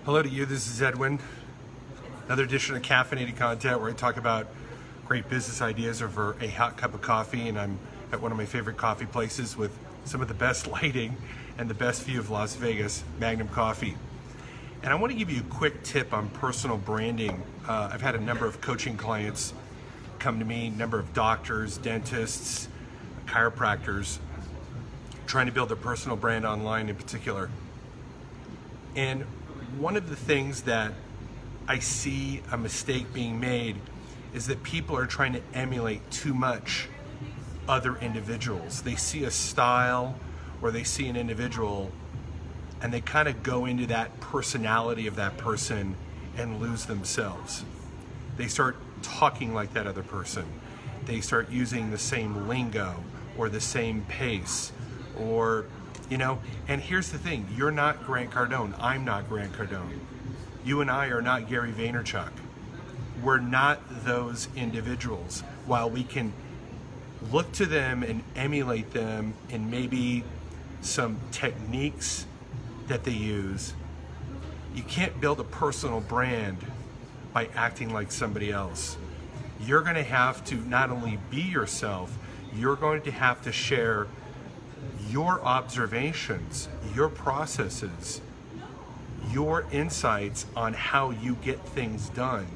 Hello to you, this is Edwin. Another edition of caffeinated content where I talk about great business ideas over a hot cup of coffee, and I'm at one of my favorite coffee places with some of the best lighting and the best view of Las Vegas, Magnum Coffee. And I want to give you a quick tip on personal branding. I've had a number of coaching clients come to me, a number of doctors, dentists, chiropractors, trying to build a personal brand online in particular. And one of the things that I see a mistake being made is that people are trying to emulate too much other individuals. They see a style or they see an individual and they kind of go into that personality of that person and lose themselves. They start talking like that other person. They start using the same lingo or the same pace or, and here's the thing, you're not Grant Cardone, I'm not Grant Cardone. You and I are not Gary Vaynerchuk. We're not those individuals. While we can look to them and emulate them in maybe some techniques that they use, you can't build a personal brand by acting like somebody else. You're going to have to not only be yourself, you're going to have to share your observations, your processes, your insights on how you get things done.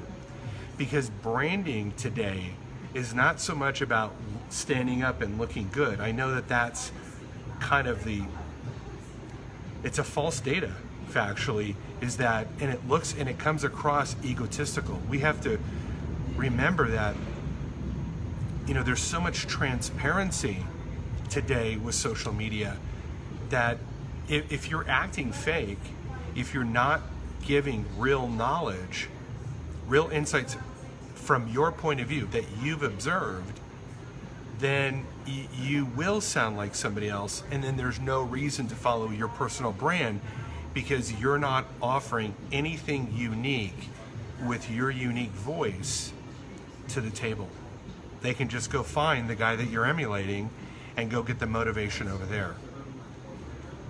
Because branding today is not so much about standing up and looking good. I know that that's kind of it's a false data, factually, is that, and it comes across egotistical. We have to remember that, there's so much transparency today with social media that if you're acting fake, if you're not giving real knowledge, real insights from your point of view that you've observed, then you will sound like somebody else, and then there's no reason to follow your personal brand because you're not offering anything unique with your unique voice to the table. They can just go find the guy that you're emulating and go get the motivation over there.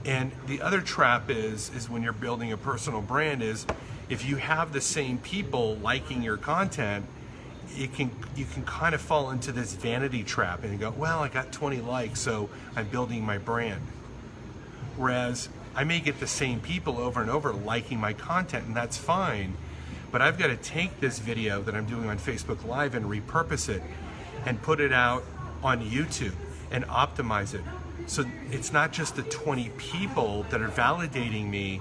And the other trap is when you're building a personal brand is if you have the same people liking your content, you can kind of fall into this vanity trap and you go, well, I got 20 likes, so I'm building my brand. Whereas I may get the same people over and over liking my content, and that's fine, but I've got to take this video that I'm doing on Facebook Live and repurpose it and put it out on YouTube and optimize it. So it's not just the 20 people that are validating me,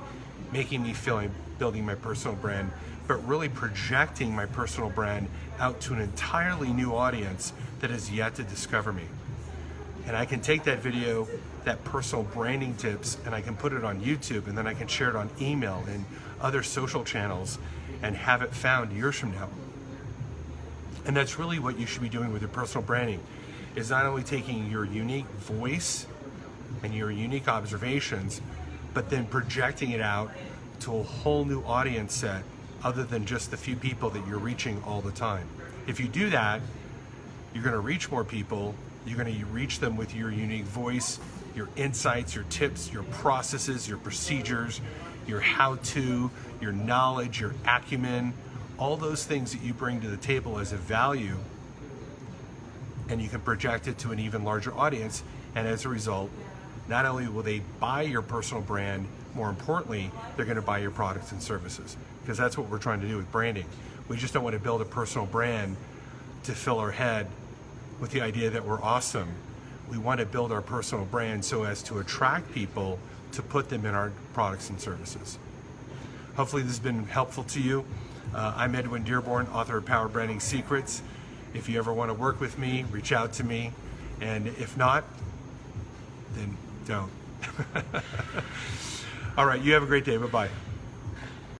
making me feel I'm building my personal brand, but really projecting my personal brand out to an entirely new audience that has yet to discover me. And I can take that video, that personal branding tips, and I can put it on YouTube, and then I can share it on email and other social channels and have it found years from now. And that's really what you should be doing with your personal branding, is not only taking your unique voice and your unique observations, but then projecting it out to a whole new audience set other than just the few people that you're reaching all the time. If you do that, you're going to reach more people. You're going to reach them with your unique voice, your insights, your tips, your processes, your procedures, your how-to, your knowledge, your acumen, all those things that you bring to the table as a value, and you can project it to an even larger audience. And as a result, not only will they buy your personal brand, more importantly, they're going to buy your products and services, because that's what we're trying to do with branding. We just don't want to build a personal brand to fill our head with the idea that we're awesome. We want to build our personal brand so as to attract people to put them in our products and services. Hopefully this has been helpful to you. I'm Edwin Dearborn, author of Power Branding Secrets. If you ever want to work with me, reach out to me. And if not, then don't. All right, you have a great day. Bye-bye.